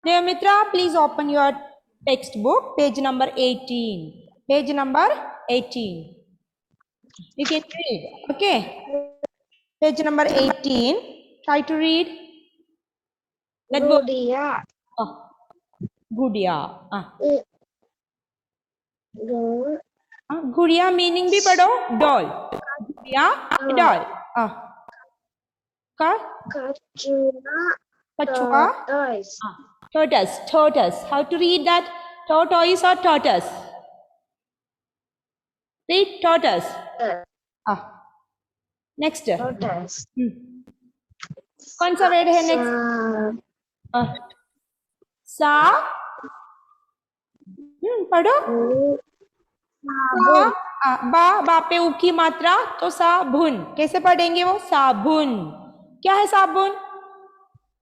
Devamitra, please open your textbook, page number 18. Page number 18. You can read, okay? Page number 18. Try to read. Let's go. Gudia. Oh, Gudia. Gudia meaning भी पढ़ो. Doll. Gudia, doll. Kachua. Tortoise. Tortoise. Tortoise. How to read that? Tortoise or tortoise? Read tortoise. Next. Tortoise. कौन सा word है next? सा. पढ़ो. बा पे ऊ की मात्रा तो साबुन. कैसे पढ़ेंगे वो? साबुन. क्या है साबुन?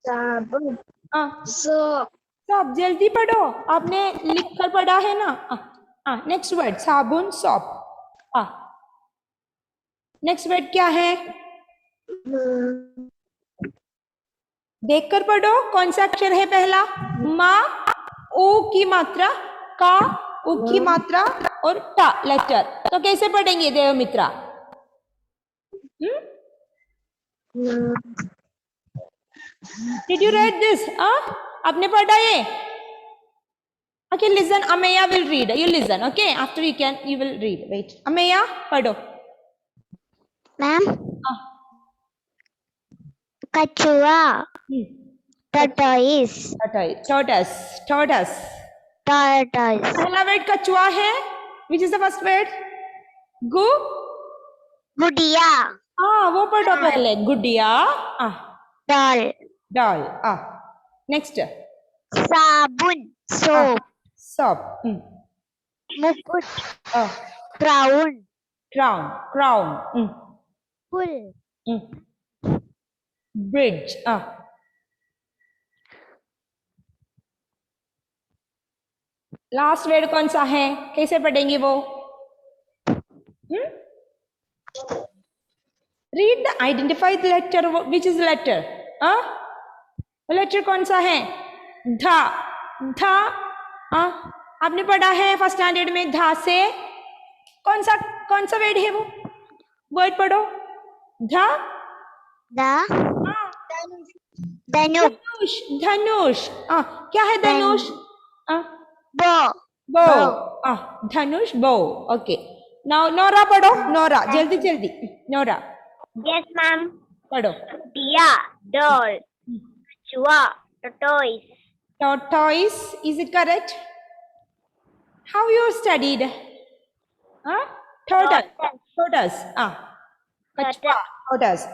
साबुन. सोप. सोप. जल्दी पढ़ो. आपने लिख कर पढ़ा है ना. नेक्स्ट वर्ड साबुन, सोप. नेक्स्ट वर्ड क्या है? देखकर पढ़ो. कौन सा अक्षर है पहला? मा. ओ की मात्रा. का. उ की मात्रा और टा लेटर. तो कैसे पढ़ेंगे देवमित्रा? Did you read this? आपने पढ़ा ये? Okay, listen. Ameya will read. You listen. Okay. After you will read. Wait. Ameya, पढ़ो. Ma'am. Kachua. Tortoise. Tortoise. Tortoise. Tortoise. पहला वर्ड कछुआ है. Which is the first word? Gudiya. वो पढ़ो पहले. गुडिया. डॉल. डॉल. नेक्स्ट. साबुन. सोप. सोप. मुकुट. क्राउन. क्राउन. क्राउन. पुल. ब्रिज. लास्ट वर्ड कौन सा है? कैसे पढ़ेंगे वो? Read the identify the letter. Which is letter? Letter कौन सा है? धा. धा. आपने पढ़ा है फर्स्ट स्टैंडर्ड में. धा से कौन सा वर्ड है वो? वर्ड पढ़ो. धा. धनुष. धनुष. क्या है धनुष? बो. धनुष. बो. ओके. नाउ नोरा पढ़ो. नोरा. जल्दी जल्दी. नोरा. Yes ma'am. पढ़ो. गुडिया. डॉल. कछुआ. tortoise. Tortoise. Is it correct? How you studied? Tortoise. Tortoise. Kachua. Tortoise.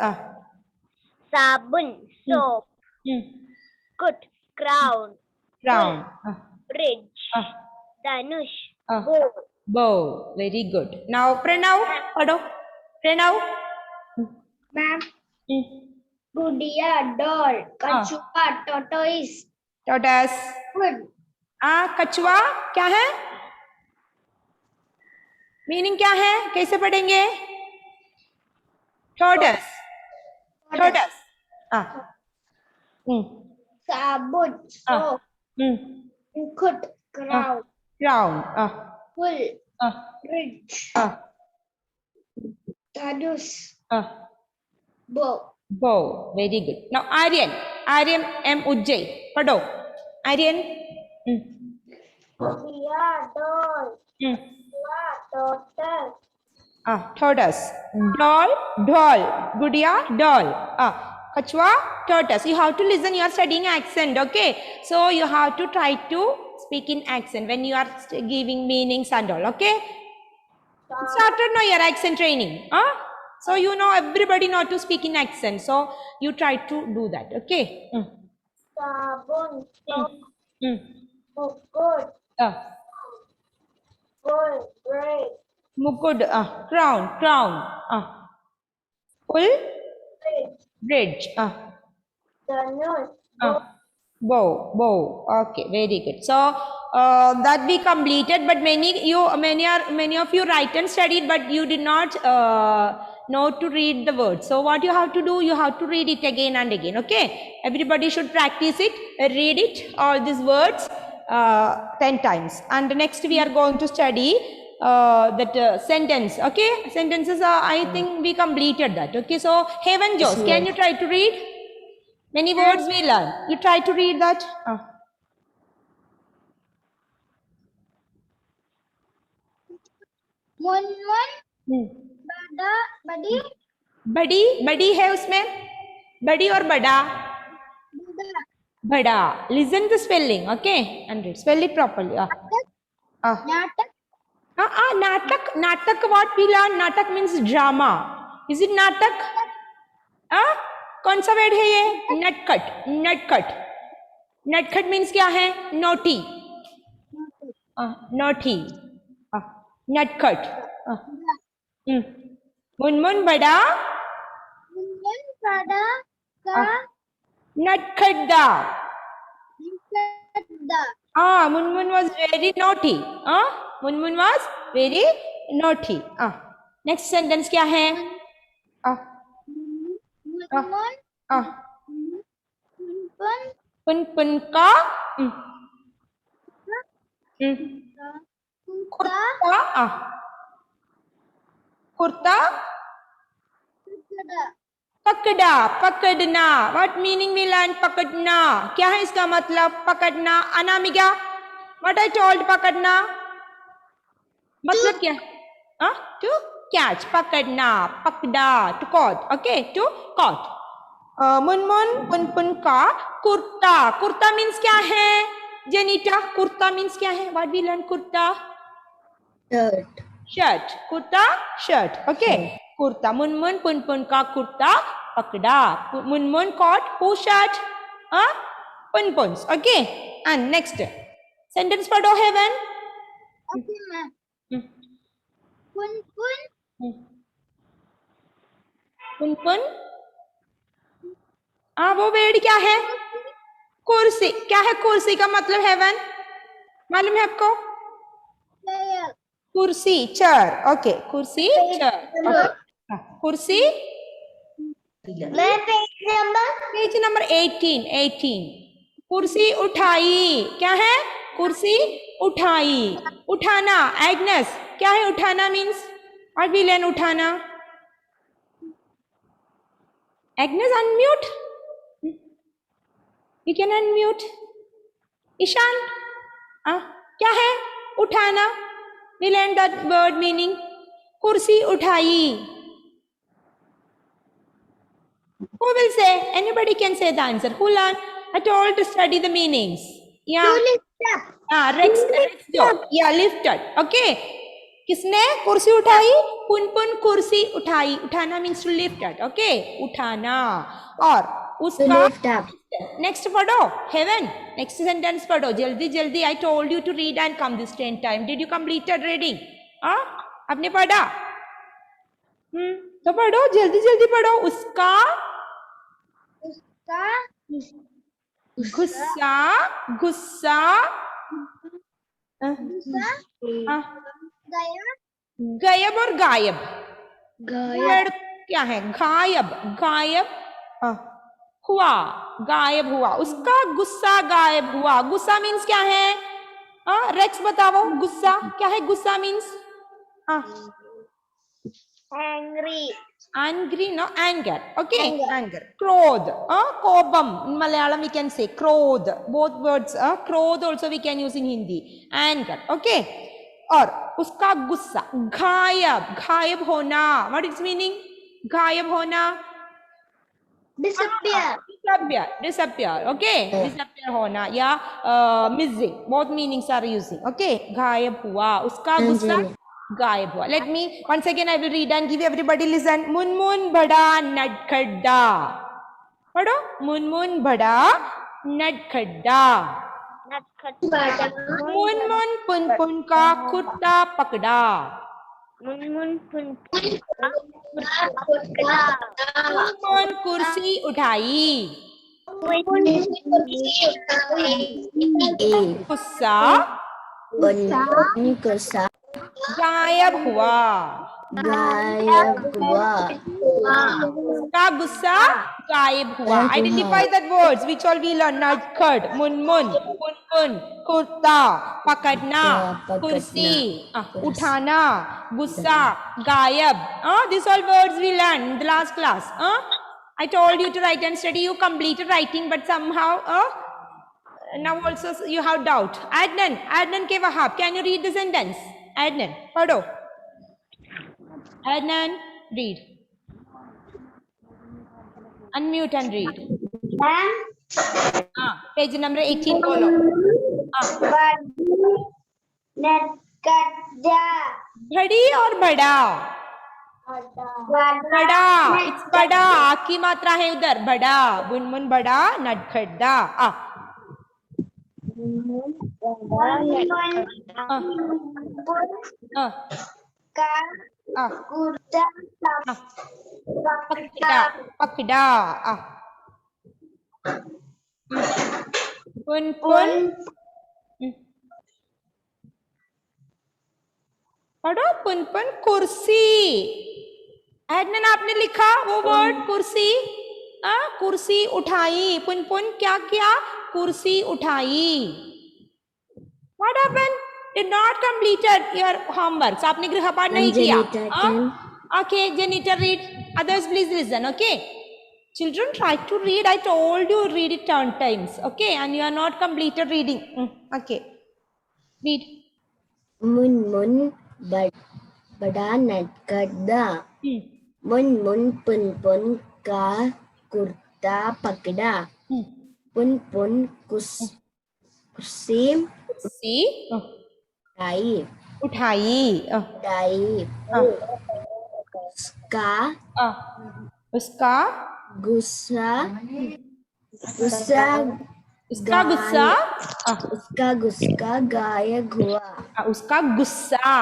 Sabun. Soap. Good. Crown. Crown. Bridge. Dhanush. Bow. Very good. Now Pranav. Padho. Pranav. Ma'am. Gudia. Doll. Kachua. Tortoise. Tortoise. Good. कछुआ क्या है? Meaning क्या है? कैसे पढ़ेंगे? Tortoise. Tortoise. Sabun. Soap. Mukuट. Crown. Crown. Pull. Bridge. Dhanush. Bow. Bow. Very good. Now Aryan. Aryan M Ujjay. पढ़ो. Aryan. Gudia. Doll. Tortoise. Tortoise. Doll. Doll. Gudia. Doll. Kachua. Tortoise. You have to listen. You are studying accent. Okay. So you have to try to speak in accent when you are giving meanings and all. Okay. Started now your accent training. So you know everybody know to speak in accent. So you try to do that. Okay. Sabun. Mukud. Pull. Bridge. Mukud. Crown. Crown. Pull. Bridge. Dhanush. Bow. Bow. Okay, very good. So that we completed, but many of you write and studied, but you did not not to read the word. So what you have to do, you have to read it again and again. Okay, everybody should practice it, read it, all these words 10 times. And next we are going to study that sentence. Okay, sentences are, I think we completed that. Okay, so Heaven Jos, can you try to read? Many words we learn. You try to read that. Munmun, bada, badi, बड़ी है उसमें, बड़ी और बड़ा, bada, बड़ा. Listen the spelling, okay, and read. Spell it properly. natak, Natak. Natak. What we learn? Natak means drama. Is it natak? कौन सा word है ये? Nutcut. Nutcut. Nutcut means क्या है? Naughty. Naughty. Nutcut. मुनमुन बड़ा, munmun, bada, ka, नटखड्डा. nikada, Munmun was very naughty. Munmun was very naughty. Next sentence क्या है? munmun, munpun, पुन का kuta, कुर्ता, kukada, पकड़ा, पकड़ना. What meaning we learn? पकड़ना. क्या है इसका मतलब? पकड़ना. अनामिका, what I told पकड़ना मतलब क्या है? To catch. पकड़ना, पकड़ा, to caught. Okay, to caught. Munmun पुन का कुर्ता. कुर्ता means क्या है? जेनिटा, कुर्ता means क्या है? What we learn? Kurta, shirt. Kurta, shirt. Okay. Kurta. Munmun पुन का कुर्ता पकड़ा. Munmun caught who shirt? पुन. Okay. And next sentence पढ़ो Heaven. okay ma'am, punpun, पुन वो वेड क्या है? कुर्सी. क्या है कुर्सी का मतलब Heaven? मालूम है आपको? chair, कुर्सी, चेयर. ओके, कुर्सी, चेयर. कुर्सी. Page number 18. कुर्सी उठाई. क्या है? कुर्सी उठाई. उठाना. एग्नेस, क्या है उठाना मीन्स? और भी लेन उठाना. Agnes unmute. You can unmute. Ishaan, क्या है उठाना? We learned that word meaning. Kursi uthai. Who will say? Anybody can say the answer. Who learn? I told to study the meanings. Yeah. to lift up, Rex job. Yeah, lifted. Okay. किसने कुर्सी उठाई? पुन कुर्सी उठाई. उठाना means to lift it. Okay. उठाना. और उसका lift up, नेक्स्ट पढ़ो Heaven. नेक्स्ट सेंटेंस पढ़ो जल्दी. I told you to read and come this 10 time. Did you completed reading? आपने पढ़ा? तो पढ़ो जल्दी पढ़ो. उसका गुस्सा गायब और गायब. वर्ड क्या है? गायब हुआ. गायब हुआ. उसका गुस्सा गायब हुआ. गुस्सा मीन्स क्या है? रेक्स बताओ. गुस्सा क्या है? गुस्सा means angry, no, anger. Okay, anger. Krodh, kobam. In Malayalam we can say krodh. Both words, krodh also we can use in Hindi. Anger. Okay. और उसका गुस्सा. गायब होना. What is meaning? गायब होना. disappear, disappear. Okay, disappear होना या missing. Both meanings are using. Okay, गायब हुआ. उसका गुस्सा गायब हुआ. Let me once again I will read and give everybody listen. Munmun बड़ा नटखड्डा. पढ़ो. मुनमुन बड़ा नटखड्डा. मुनमुन पुन का कुर्ता पकड़ा. मुनमुन कुर्सी उठाई. गुस्सा गायब हुआ. गायब हुआ उसका गुस्सा गायब हुआ. Identify that words which all we learn. Nudged, Munmun, Punpun, kurta, पकड़ना, कुर्सी, उठाना, गुस्सा, गायब. These all words we learned in the last class. I told you to write and study. You completed writing, but somehow now also you have doubt. Adnan ke Wahab, can you read the sentence? Adnan, pardon. Adnan, read. Unmute and read. Page number 18 बोलो. बड़ी और बड़ा. बड़ा. It's बड़ा. आ की मात्रा है उधर. बड़ा. बुनमुन बड़ा. नटखड़ा. पकड़ा. पकड़ा. पुनपुन. पढ़ो. पुनपुन कुर्सी. एडनन आपने लिखा वो वर्ड कुर्सी. कुर्सी उठाई. पुनपुन क्या किया? कुर्सी उठाई. What happened? Did not completed your homework. आपने गृहपाठ नहीं किया. Okay, janitor read. Others please listen. Okay. Children try to read. I told you read it 10 times. Okay, and you are not completed reading. Okay. Read. Munmun बड़ा नटखड़ा. मुनमुन पुनपुन का कुर्ता पकड़ा. पुनपुन कुर्सी उठाई. उसका गुस्सा गायब हुआ. उसका गुस्सा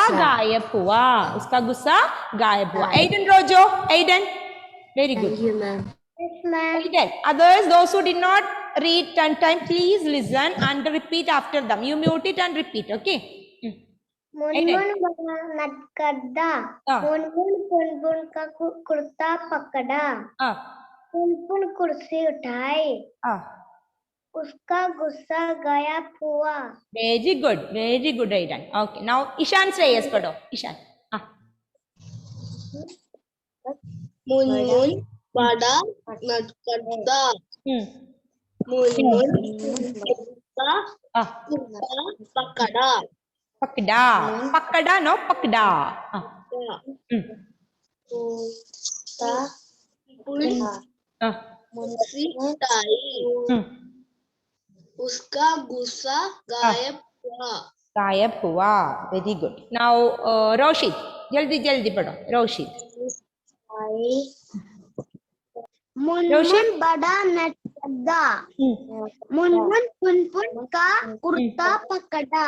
गायब हुआ. उसका गुस्सा गायब हुआ. Aiden Rojo. Aiden. Very good. Thank you, ma'am. Yes, ma'am. Aiden. Others, those who did not read 10 times, please listen and repeat after them. You mute it and repeat. Okay. Munmun बड़ा नटखड़ा. मुनमुन पुनपुन का कुर्ता पकड़ा. पुनपुन कुर्सी उठाई. उसका गुस्सा गायब हुआ. Very good, Aiden. Okay, now Ishan Shreyas पढ़ो. Ishan. मुनमुन बड़ा नटखड़ा. मुनमुन का कुर्ता पकड़ा. पकड़ा no पकड़ा. कुर्सी उठाई. उसका गुस्सा गायब हुआ. Very good. Now Roshit. जल्दी पढ़ो. Roshit. मुनमुन बड़ा नटखड़ा. मुनमुन पुनपुन का कुर्ता पकड़ा.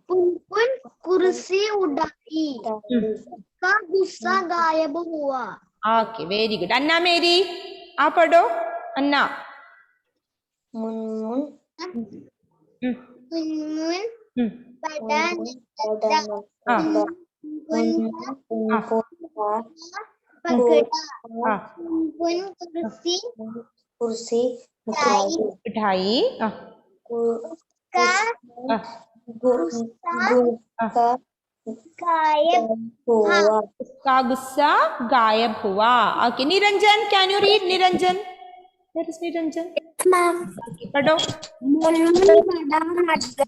पुनपुन कुर्सी उठाई. उसका गुस्सा गायब हुआ. Okay, very good. अन्ना मेरी आप पढ़ो. अन्ना. मुनमुन बड़ा नटखड़ा. पुनपुन कुर्सी उठाई. उसका गुस्सा गायब हुआ. Okay, Niranjan, can you read? Niranjan. Where is Niranjan? Ma'am. पढ़ो. मुनमुन बड़ा नटखड़ा.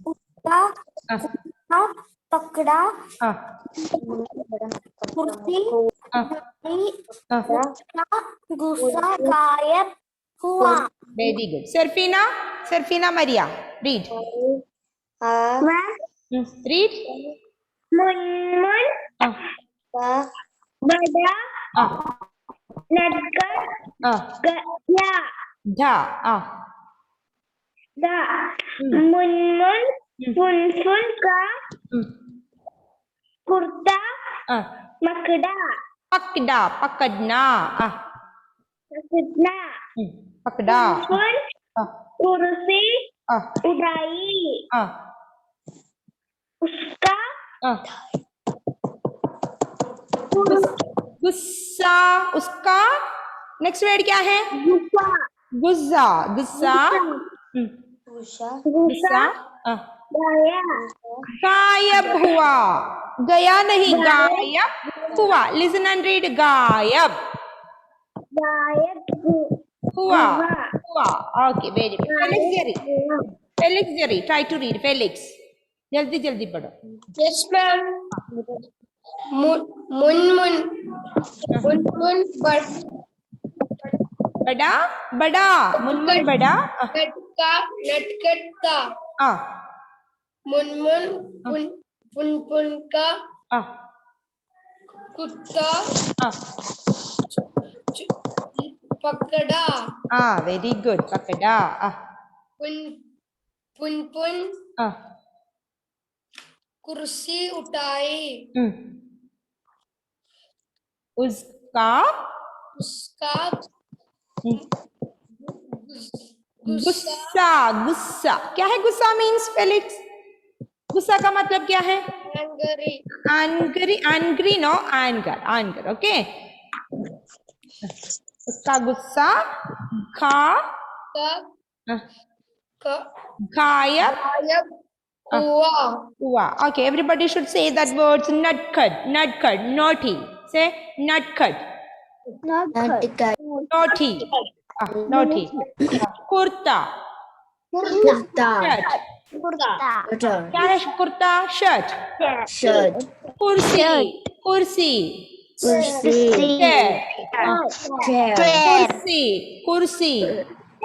उसका पकड़ा. कुर्सी उसका गुस्सा गायब हुआ. Very good. Serfina Maria, read. Read. Munmun बड़ा नटखड़ा. मुनमुन पुनपुन का कुर्ता पकड़ा. पकड़ना. पकड़ा. पुनपुन कुर्सी उठाई. उसका गुस्सा उसका नेक्स्ट वर्ड क्या है? गुस्सा गुस्सा गुस्सा गायब हुआ गया नहीं गायब हुआ लिसन एंड रीड गायब हुआ हुआ okay very good Felix Jerry try to read Felix जल्दी जल्दी पढ़ो Yes, ma'am. Munmun. Munmun, but बड़ा बड़ा मुनमुन बड़ा natka, natkatka. Munmun, punpun ka, kutta, pakada. Very good पकड़ा Punpun, kursi utai. उसका Uska, गुस्सा गुस्सा क्या है गुस्सा मीन्स फेलिक्स गुस्सा का मतलब क्या है? angry. Angry no anger okay उसका गुस्सा गायब हुआ okay everybody should say that words nutcud naughty say nutcud naughty kurta क्या है कुर्ता शर्ट कुर्सी कुर्सी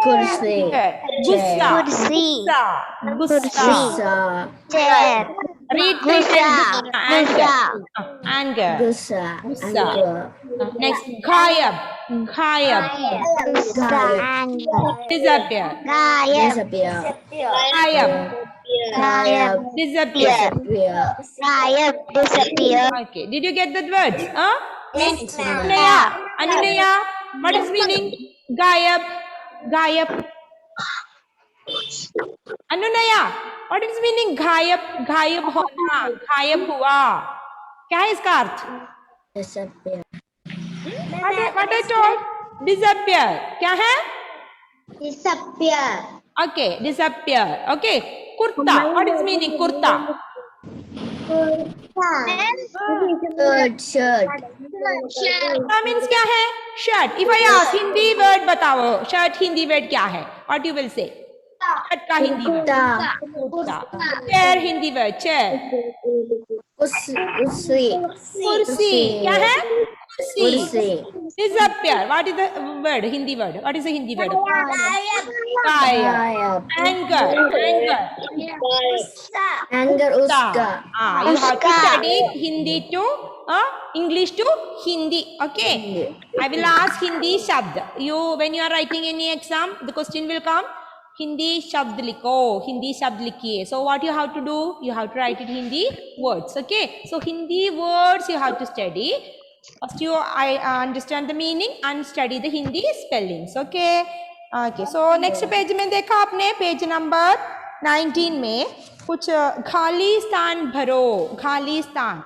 गुस्सा read anger next गायब disappear disappear okay did you get that words Anunaya what is meaning गायब Anunaya what is meaning गायब होना गायब हुआ क्या है इसका अर्थ what I told disappear क्या है okay disappear okay kurta what is meaning kurta Shirt. means क्या है shirt if I ask Hindi word बताओ shirt हिंदी word क्या है what you will say shirt का Hindi word chair Hindi word chair कुर्सी क्या है कुर्सी disappear what is the word hindi word what is the hindi word गायब anger uska you have to study hindi to English to Hindi okay I will ask Hindi shabd you when you are writing any exam the question will come Hindi shabd likho Hindi shabd likhiye so what you have to do you have to write it Hindi words okay so Hindi words you have to study first you understand the meaning and study the Hindi spellings okay so next page में देखा आपने page number 19 में कुछ खाली स्थान भरो खाली स्थान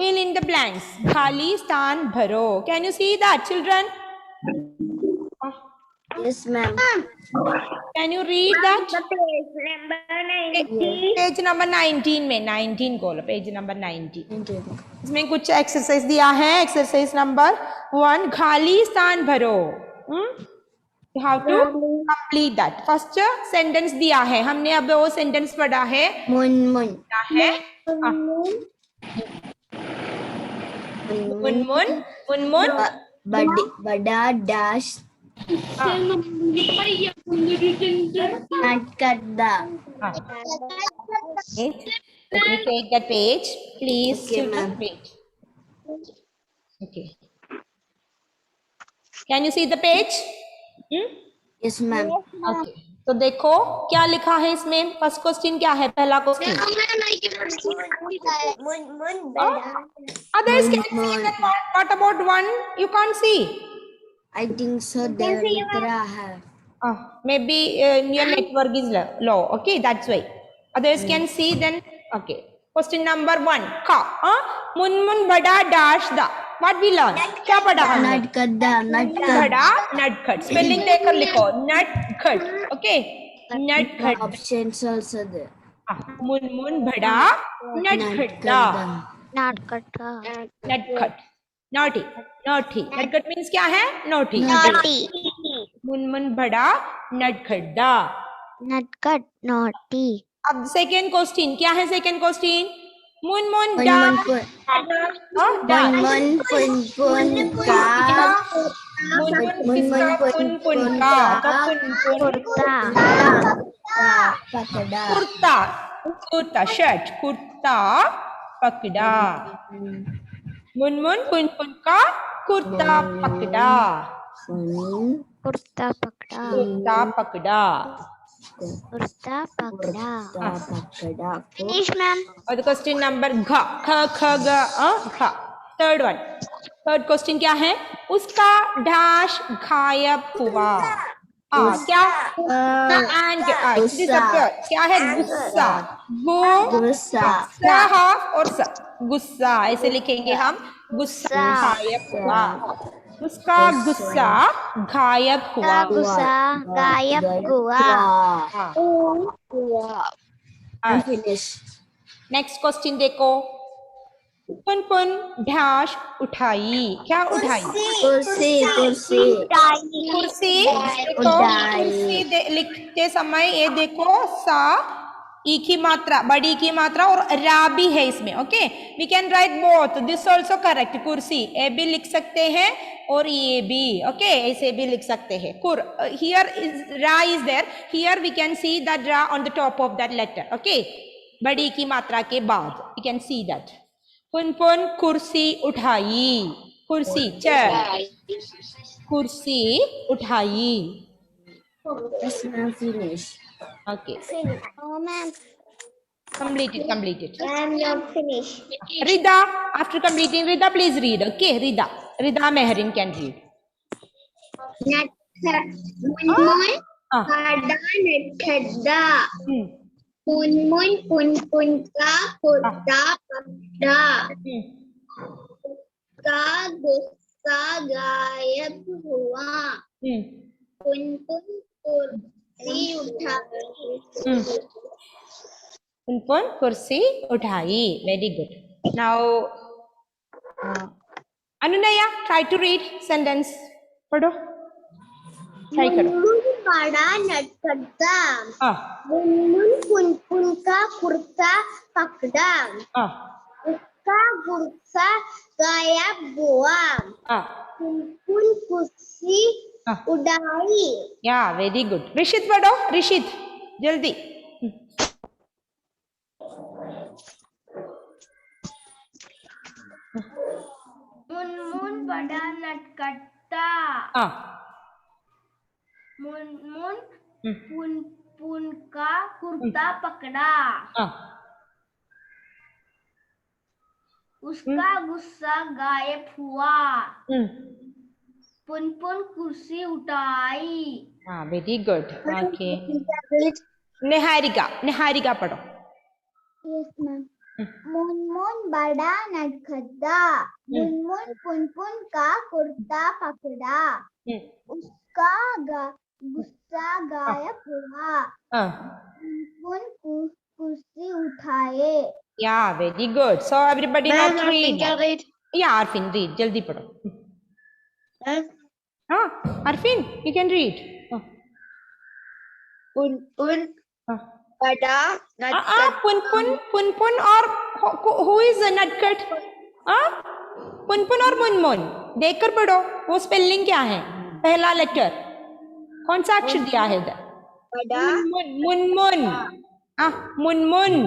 fill in the blanks खाली स्थान भरो can you see that children yes ma'am can you read that page number 19 page number 19 में 19 खोलो page number 19 इसमें कुछ एक्सरसाइज दिया है एक्सरसाइज नंबर 1 खाली स्थान भरो you have to complete that first sentence दिया है हमने अब वो sentence पढ़ा है munmun क्या है Munmun bada dash natkada let me take that page please Okay, children ma'am. wait okay can you see the page yes ma'am okay तो देखो क्या लिखा है इसमें फर्स्ट क्वेश्चन क्या है पहला question others can see that what about one you can't see I think so there लिख रहा है maybe your network is low okay that's why others can see then okay Question number 1 का मुनमुन बड़ा dash दा what we learn क्या पढ़ा हमने नटखट मुनमुन बड़ा नटखट स्पेलिंग देकर लिखो नटखट ओके नटखट ऑप्शंस आल्सो देयर मुनमुन बड़ा नटखट दा नटखट नॉटी नॉटी नटखट मीन्स क्या है नोटी मुनमुन बड़ा नटखट दा नटखट नोटी अब सेकेंड क्वेश्चन क्या है सेकेंड क्वेश्चन मुनमुन मुनमुन पुनपुन का मुनमुन पुनपुन का पकड़ा कुर्ता कुर्ता शर्ट कुर्ता पकड़ा मुनमुन पुनपुन का कुर्ता पकड़ा कुर्ता पकड़ा कुर्ता पकड़ा कुर्ता पकड़ा पकड़ा फिनिश मैम और क्वेश्चन नंबर घ ख ख ग थर्ड वन थर्ड क्वेश्चन क्या है उसका डैश गायब हुआ क्या एंड क्या है गुस्सा गुस्सा हाफ और सा गुस्सा ऐसे लिखेंगे हम गुस्सा गायब हुआ उसका गुस्सा गायब हुआ गुस्सा गायब हुआ फिनिश नेक्स्ट क्वेश्चन देखो पुनपुन डैश उठाई क्या उठाई कुर्सी कुर्सी कुर्सी देखो कुर्सी लिखते समय ये देखो सा ई की मात्रा बड़ी की मात्रा और रा भी है इसमें okay we can write both this also correct कुर्सी ए भी लिख सकते हैं और ये भी ओके ऐसे भी लिख सकते हैं कुर हियर इज रा is there here we can see that रा on the top of that letter okay बड़ी की मात्रा के बाद वी कैन सी दैट पुनपुन कुर्सी उठाई कुर्सी चेयर कुर्सी उठाई finish okay Oh ma'am, completed I'm not finished. Rida after completing Rida please read okay Rida Meherin can read Munmun बड़ा नटखटा मुनमुन पुनपुन का कुर्ता पकड़ा का गुस्सा गायब हुआ पुनपुन कुर्सी उठाई पुनपुन कुर्सी उठाई very good now Anunaya try to read sentence पढ़ो try करो मुनमुन बड़ा नटखटा मुनमुन पुनपुन का कुर्ता पकड़ा उसका गुस्सा गायब हुआ पुनपुन कुर्सी उड़ाई yeah very good Rishit पढ़ो Rishit जल्दी मुनमुन बड़ा नटखटा मुनमुन पुनपुन का कुर्ता पकड़ा उसका गुस्सा गायब हुआ पुनपुन कुर्सी उठाई very good okay निहारिका पढ़ो मुनमुन बड़ा नटखटा मुनमुन पुनपुन का कुर्ता पकड़ा उसका गुस्सा गायब हुआ पुनपुन कुर्सी उठाए yeah very good so everybody now read yeah Arfin read जल्दी पढ़ो Arfin you can read Punpun बड़ा पुनपुन और who is a नटखट पुनपुन और मुनमुन देखकर पढ़ो वो स्पेलिंग क्या है पहला लेटर कौन सा अक्षर दिया है इधर बड़ा मुनमुन मुनमुन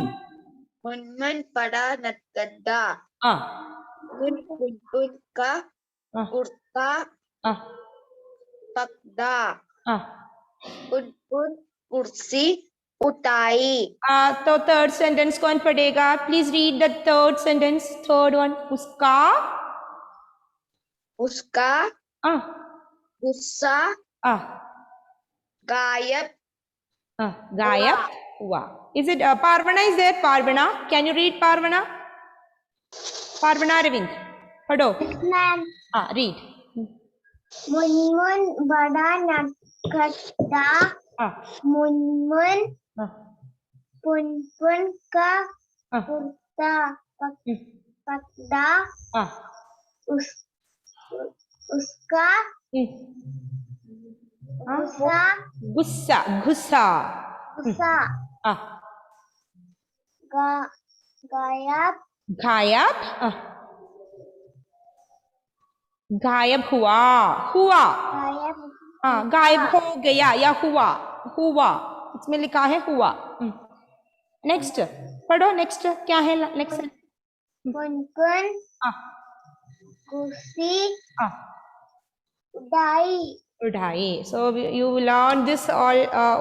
मुनमुन बड़ा नटखटा पुनपुन का कुर्ता पकड़ा पुनपुन कुर्सी उठाई तो थर्ड सेंटेंस कौन पढ़ेगा please read the third sentence third one उसका गुस्सा गायब हुआ. Is it Parvana is there? Parvana, can you read Parvana? Parvana Arvind, पढ़ो. Ma'am Read. मुनमुन बड़ा नटखटा मुनमुन पुनपुन का कुर्ता पकड़ा उसका गुस्सा गुस्सा गुस्सा गायब गायब गायब हुआ हुआ गायब हो गया या हुआ हुआ इसमें लिखा है हुआ. नेक्स्ट पढ़ो. नेक्स्ट क्या है? नेक्स्ट पुनपुन कुर्सी उड़ाई उड़ाई. So you learn this all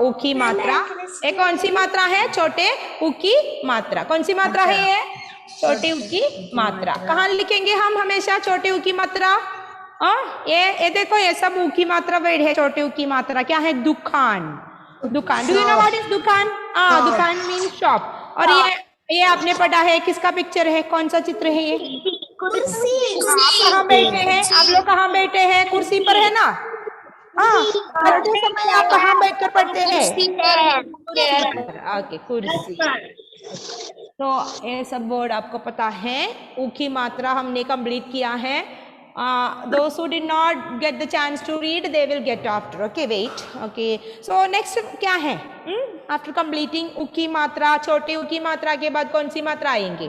ऊ की मात्रा. ये कौन सी मात्रा है? छोटे ऊ की मात्रा. कौन सी मात्रा है ये? छोटे ऊ की मात्रा. कहाँ लिखेंगे हम हमेशा छोटे ऊ की मात्रा? ये देखो, ये सब ऊ की मात्रा वर्ड है. छोटे ऊ की मात्रा क्या है? दुकान. दुकान. Do you know what is दुकान? दुकान मीन शॉप. और ये आपने पढ़ा है. किसका पिक्चर है? कौन सा चित्र है ये? कुर्सी. आप कहाँ बैठे हैं? आप लोग कहाँ बैठे हैं? कुर्सी पर है ना? पढ़ते समय आप कहाँ बैठकर पढ़ते हैं? ओके, कुर्सी. तो ये सब वर्ड आपको पता है. ऊ की मात्रा हमने कंप्लीट किया है. Those who did not get the chance to read, they will get after. Okay, wait. Okay, so next क्या है? After completing ऊ की मात्रा, छोटे ऊ की मात्रा के बाद कौन सी मात्रा आएंगे?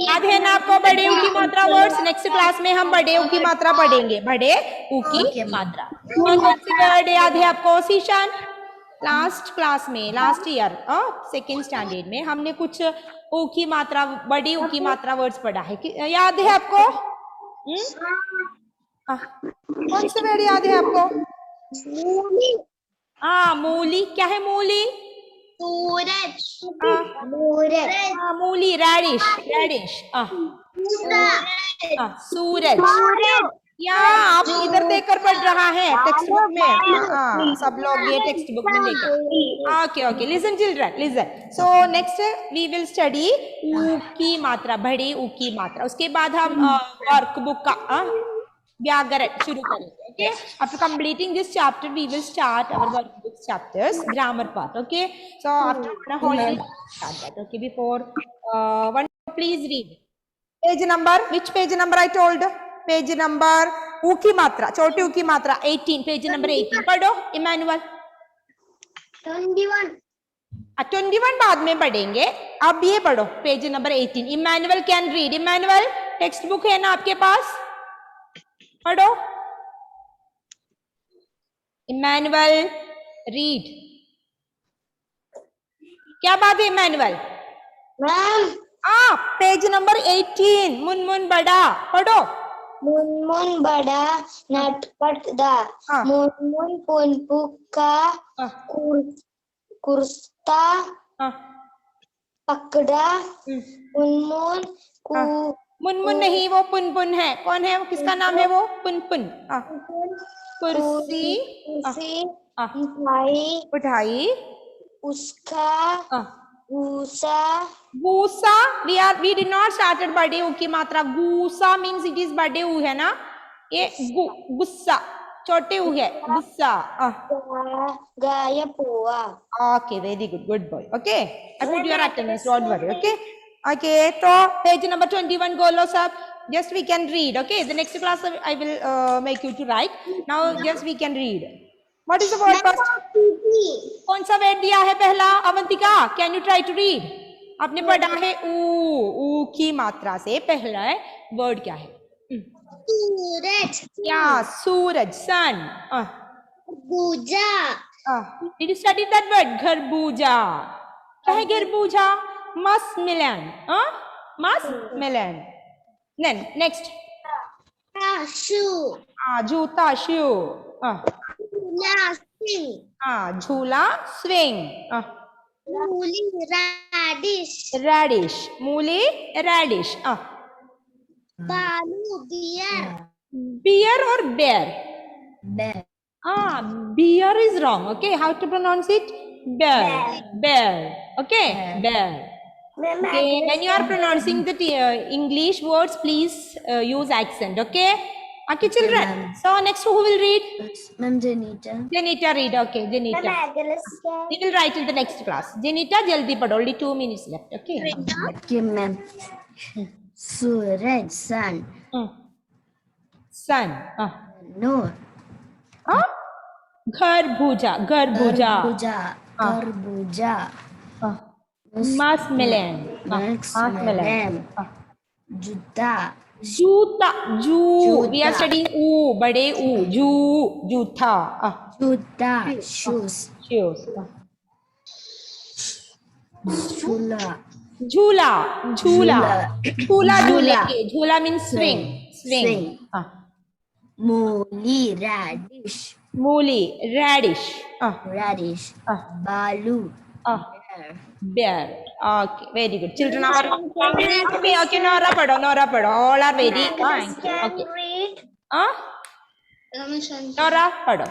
याद है ना आपको बड़े ऊ की मात्रा वर्ड्स? नेक्स्ट क्लास में हम बड़े ऊ की मात्रा पढ़ेंगे. बड़े ऊ की मात्रा. कौन सी वर्ड याद है आपको? शीशान, लास्ट क्लास में, लास्ट ईयर सेकेंड स्टैंडर्ड में हमने कुछ ऊ की मात्रा, बड़ी ऊ की मात्रा वर्ड्स पढ़ा है. याद है आपको? कौन सा वर्ड याद है आपको? मूली. क्या है मूली? मूली. रैडिश. रैडिश. सूरज. या आप इधर देखकर पढ़ रहा है टेक्स्ट बुक में. सब लोग ये टेक्स्ट बुक में देखकर. Okay okay, listen children, listen. So next we will study ऊ की मात्रा, बड़ी ऊ की मात्रा. उसके बाद हम वर्कबुक का व्याकरण शुरू करेंगे. Okay, after completing this chapter we will start our workbook chapters, grammar part. Okay, so after holiday start that. Okay, before one please read page number. Which page number I told? Page number ऊ की मात्रा, छोटे ऊ की मात्रा 18. Page number 18 पढ़ो. Emmanuel 21. 21 बाद में पढ़ेंगे. अब ये पढ़ो page number 18. Emmanuel can read. Emmanuel textbook है ना आपके पास? पढ़ो. Emmanuel read. क्या बात है इमैनुअल? Page number 18. मुनमुन बड़ा. पढ़ो. मुनमुन बड़ा नटखटा मुनमुन पुनपुन का कुर्ता पकड़ा मुनमुन मुनमुन नहीं, वो पुनपुन है. कौन है? किसका नाम है वो? पुनपुन. कुर्सी उठाई उसका गूसा. गूसा. we did not started बड़े ऊ की मात्रा. गूसा means it is बड़े ऊ है ना. ये गुस्सा छोटे ऊ है. गुस्सा. गायब हुआ. Okay, very good, good boy. Okay, I put your attendance, don't worry. Okay, okay. So page number 21 go लो सब. Just we can read. Okay, the next class I will make you to write. Now just we can read. What is the word first? कौन सा word दिया है पहला? Avantika, can you try to read? आपने पढ़ा है ऊ की मात्रा से पहला वर्ड क्या है? सूरज. क्या? सूरज. सन. खरबूजा. Did you study that word? खरबूजा. क्या है खरबूजा? मस्कमेलन. मस्कमेलन. Then next. शू. जूता. शू. झूला. स्विंग. मूली. रैडिश. रैडिश. मूली. रैडिश. बालू. बियर. बियर और bear. Bear is wrong. Okay, how to pronounce it? Bear. Bear. Okay, bear. Okay, when you are pronouncing the English words, please use accent. Okay. Okay, children. ma'am. So next, who will read? Ma'am, Janita. Janita read. Okay, Janita. We will write in the next class. Janita, jaldi padho. Only 2 minutes left. Okay. Okay, ma'am. Suraj, sun. Sun. Noor. Garbhuja. Garbhuja. Tarbuja. Tarbuja. Muskmelon. Muskmelon. Juta. Juta. Ju. We are Juta. studying U. Bade U. Ju. Juta. Juta. Shoes. Shoes. Chula. Jhula. Jhula. Jhula. Jhula. Jhula means swing. Swing. Mooli. Radish. Mooli. Radish. Radish. Balu. Bear. Okay, very good. Children are okay. Nora pado. All are very fine. Okay. Read. Nora pado.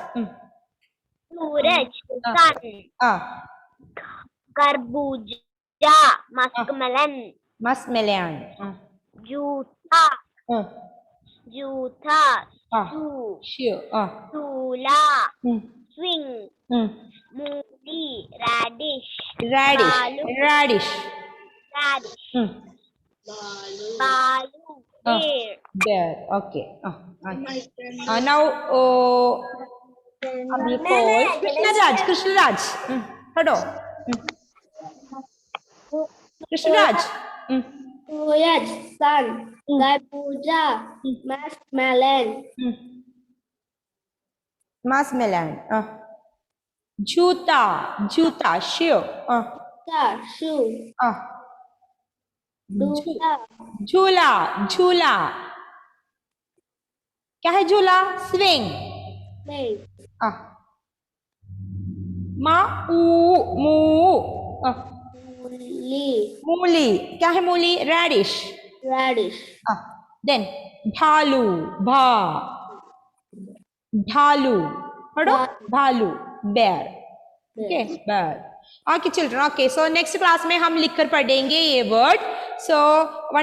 Suraj, sun. Karbuja, muskmelon. Muskmelon. Juta, juta, shoe. Shoe. Chula, swing. Mooli, radish. Balu, Radish. balu, bear. Bear. Okay. Now, we call Krishnaraj. Pado. Krishnaraj. Suraj, sun. Karbuja, muskmelon. Muskmelon. Juta. Shoe. Shoe. झूला. क्या है झूला? Swing. मूली. क्या है मूली? Radish. Then ढालू. पढ़ो. भालू. Bear. Okay, bear. Okay, children. Okay, so next class में हम लिख कर पढ़ेंगे ये word. So